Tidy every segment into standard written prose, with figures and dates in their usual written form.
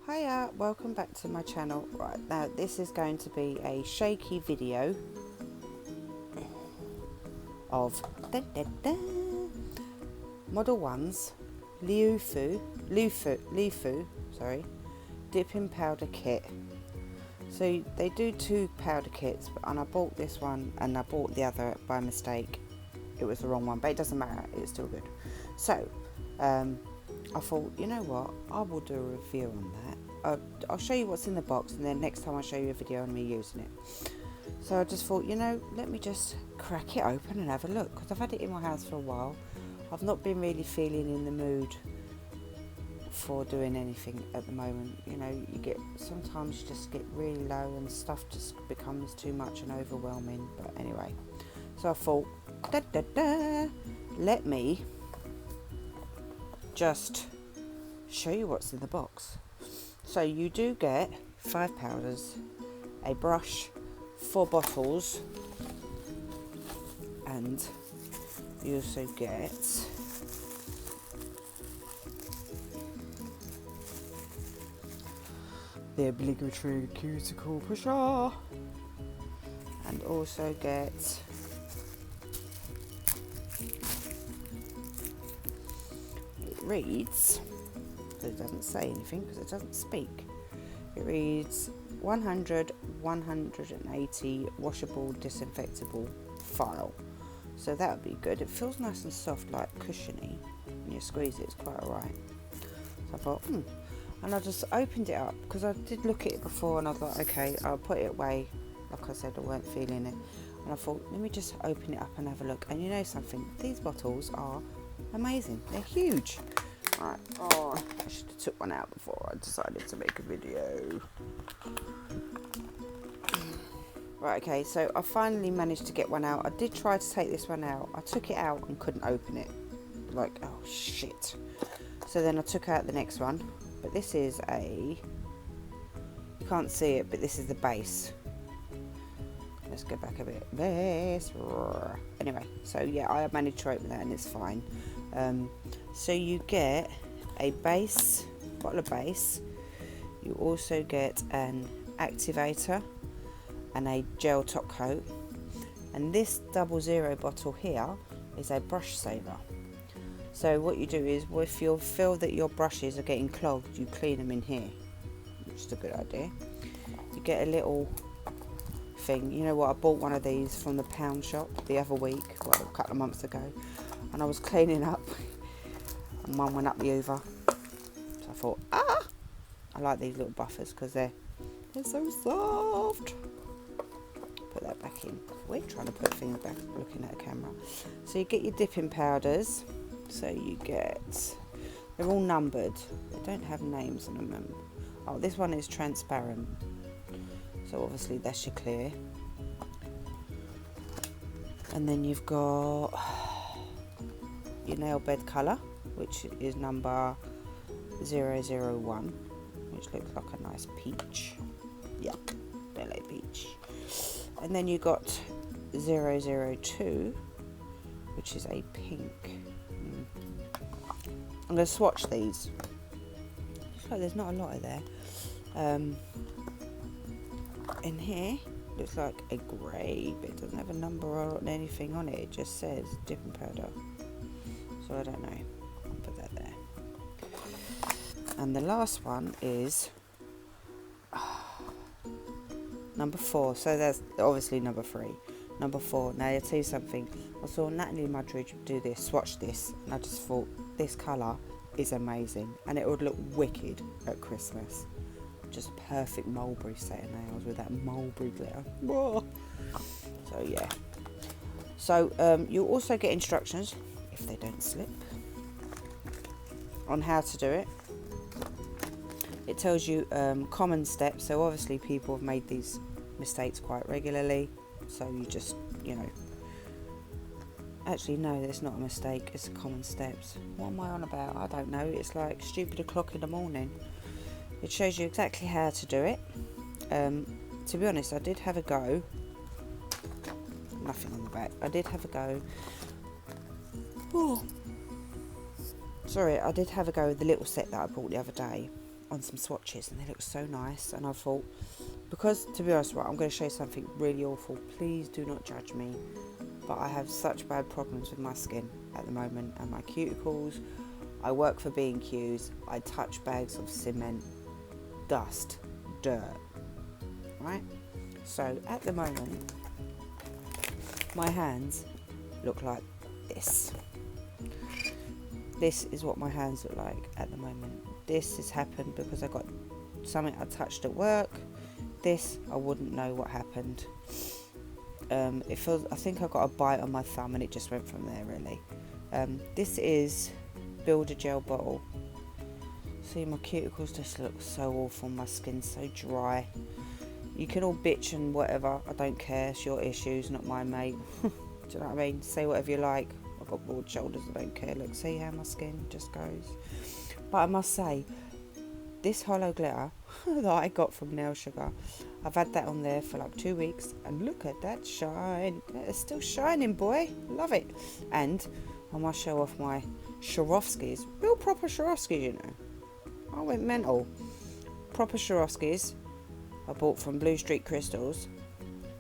Hiya, welcome back to my channel. Right, now this is going to be a shaky video of Model 1's Leafu, dipping powder kit. So they do two powder kits, and I bought this one and I bought the other by mistake. It was the wrong one, but it doesn't matter, it's still good. So I thought, you know what, I will do a review on that. I'll show you what's in the box, and then next time I'll show you a video on me using it. So I just thought, you know, let me just crack it open and have a look, because I've had it in my house for a while. I've not been really feeling in the mood for doing anything at the moment. You know, sometimes you just get really low and stuff just becomes too much and overwhelming. But anyway, so I thought, let me just show you what's in the box. So you do get 5 powders, a brush, 4 bottles, and you also get the obligatory cuticle pusher, and also get it reads, it doesn't say anything because it doesn't speak. It reads 180 washable disinfectable file. So that would be good. It feels nice and soft, like cushiony. When you squeeze it, it's quite alright. So I thought, and I just opened it up because I did look at it before and I thought, okay, I'll put it away. Like I said, I weren't feeling it. And I thought, let me just open it up and have a look. And you know something? These bottles are amazing. They're huge. Right, I should have took one out before I decided to make a video. Right, okay, so I finally managed to get one out. I did try to take this one out. I took it out and couldn't open it. Like, oh shit. So then I took out the next one. But this is you can't see it, but this is the base. Let's go back a bit. Base. Anyway, so yeah, I managed to open that and it's fine. So you get a base, bottle of base. You also get an activator and a gel top coat. And this 00 bottle here is a brush saver. So what you do is, if you feel that your brushes are getting clogged, you clean them in here, which is a good idea. You get a little thing. You know what? I bought one of these from the pound shop the other week, well, a couple of months ago, and I was cleaning up and one went up the Hoover. So I thought, I like these little buffers because they're so soft. Put that back in. We're trying to put things back, looking at a camera. So you get your dipping powders. So you get, they're all numbered. They don't have names on them. Oh, this one is transparent. So obviously that's your clear. And then you've got your nail bed colour, which is number 001, which looks like a nice peach. Yuck, don't like peach. And then you got 002, which is a pink. I'm going to swatch these. Looks like there's not a lot of there. In here, looks like a grey, but it doesn't have a number or anything on it. It just says dipping powder. So I don't know. I'll put that there. And the last one is number 4. So there's obviously number 3. Number 4. Now I'll tell you something. I saw Natalie Mudridge do this, swatch this, and I just thought this colour is amazing, and it would look wicked at Christmas. Just perfect mulberry set of nails with that mulberry glitter. Whoa. So yeah. So you'll also get instructions, if they don't slip, on how to do it. It tells you common steps. So obviously people have made these mistakes quite regularly. So you just, you know. Actually, no, it's not a mistake. It's common steps. What am I on about? I don't know. It's like stupid o'clock in the morning. It shows you exactly how to do it. To be honest, I did have a go. Nothing on the back. I did have a go. Oh. Sorry, I did have a go with the little set that I bought the other day. on some swatches, and they look so nice. And I thought, because to be honest, right, I'm going to show you something really awful. Please do not judge me, but I have such bad problems with my skin at the moment and my cuticles. I work for B&Q's. I touch bags of cement, dust, dirt, right? So at the moment, my hands look like this. This is what my hands look like at the moment. This has happened because I got something I touched at work. This, I wouldn't know what happened. It feels, I think I got a bite on my thumb and it just went from there, really. This is Builder Gel bottle. See, my cuticles just look so awful. My skin's so dry. You can all bitch and whatever. I don't care. It's your issues, not mine, mate. Do you know what I mean? Say whatever you like. I've got broad shoulders. I don't care. Look, see how my skin just goes. But I must say, this hollow glitter that I got from Nail Sugar, I've had that on there for like 2 weeks, and look at that shine. It's still shining, boy. Love it. And I must show off my Swarovskis. Real proper Swarovskis, you know. I went mental. Proper Swarovskis I bought from Blue Street Crystals.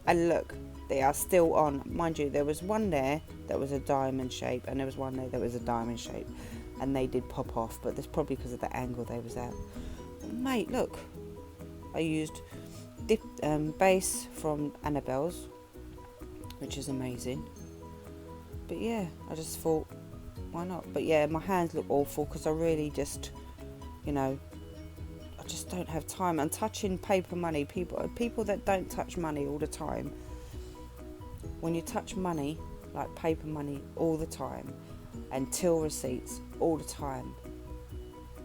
And look, they are still on. Mind you, there was one there that was a diamond shape, and there was one there that was a diamond shape. And they did pop off, but that's probably because of the angle they was at. But mate, look. I used base from Annabelle's, which is amazing. But yeah, I just thought, why not? But yeah, my hands look awful because I really just, you know, I just don't have time. And touching paper money, people that don't touch money all the time, when you touch money, like paper money all the time, and till receipts all the time,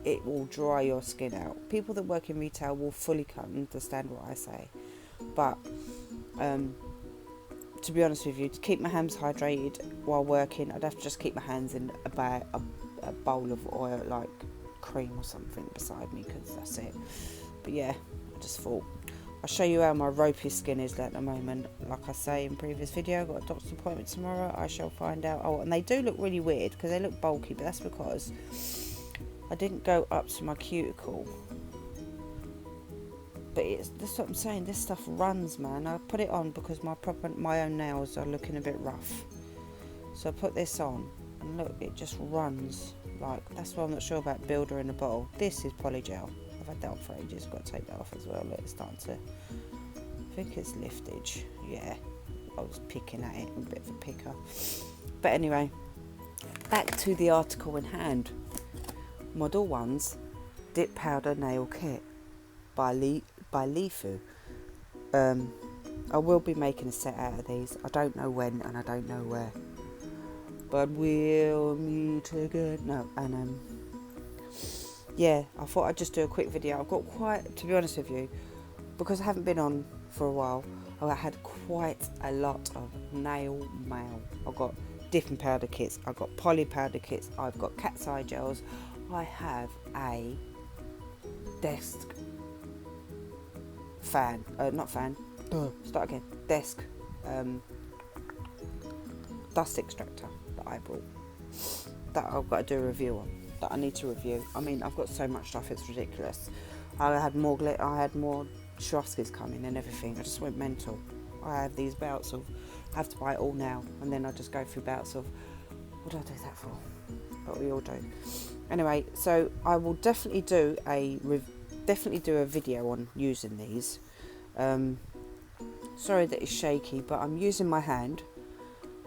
it will dry your skin out. People that work in retail will fully understand what I say. But to be honest with you, to keep my hands hydrated while working, I'd have to just keep my hands in a bowl of oil, like cream or something beside me, because that's it. But yeah, I just thought I'll show you how my ropey skin is at the moment. Like I say in previous video, I've got a doctor's appointment tomorrow. I shall find out. Oh, and they do look really weird because they look bulky, but that's because I didn't go up to my cuticle. But that's what I'm saying, this stuff runs, man. I put it on because my own nails are looking a bit rough. So I put this on, and look, it just runs. Like, that's why I'm not sure about Builder in a bottle. This is polygel. I've had that on for ages. Got to take that off as well. Look, it's starting to, I think it's liftage. Yeah, I was picking at it, a bit of a picker. But anyway, back to the article in hand. Model 1's Dip Powder Nail Kit by Leafu. I will be making a set out of these. I don't know when and I don't know where, but we'll meet again. No, and yeah, I thought I'd just do a quick video. I've got quite, to be honest with you, because I haven't been on for a while, I had quite a lot of nail mail. I've got different powder kits, I've got poly powder kits, I've got cat's eye gels, I have a desk fan, desk dust extractor that I bought, that I've got to do a review on, that I need to review. I mean, I've got so much stuff, it's ridiculous. I had more glitter, I had more Swarovskis coming and everything. I just went mental. I have these bouts of, I have to buy it all now, and then I just go through bouts of, what do I do that for? But we all do. Anyway, so I will definitely do a video on using these. Sorry that it's shaky, but I'm using my hand.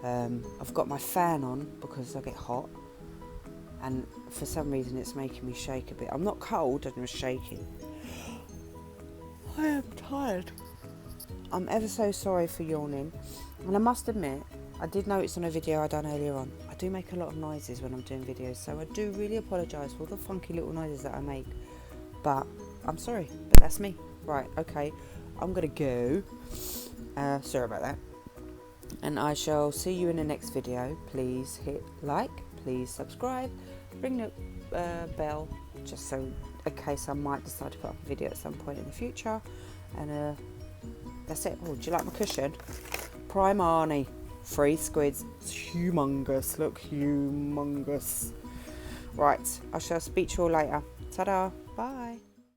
I've got my fan on because I get hot, and for some reason it's making me shake a bit. I'm not cold, I'm just shaking. I am tired. I'm ever so sorry for yawning, and I must admit, I did notice on a video I done earlier on, I do make a lot of noises when I'm doing videos, so I do really apologise for all the funky little noises that I make, but I'm sorry, but that's me. Right, okay, I'm gonna go. Sorry about that, and I shall see you in the next video. Please hit like, please subscribe, ring the bell, just so in case I might decide to put up a video at some point in the future. And that's it. Oh, do you like my cushion? Prime Arnie, 3 squids. It's humongous. Look, humongous. Right, I shall speak to you all later. Ta-da. Bye.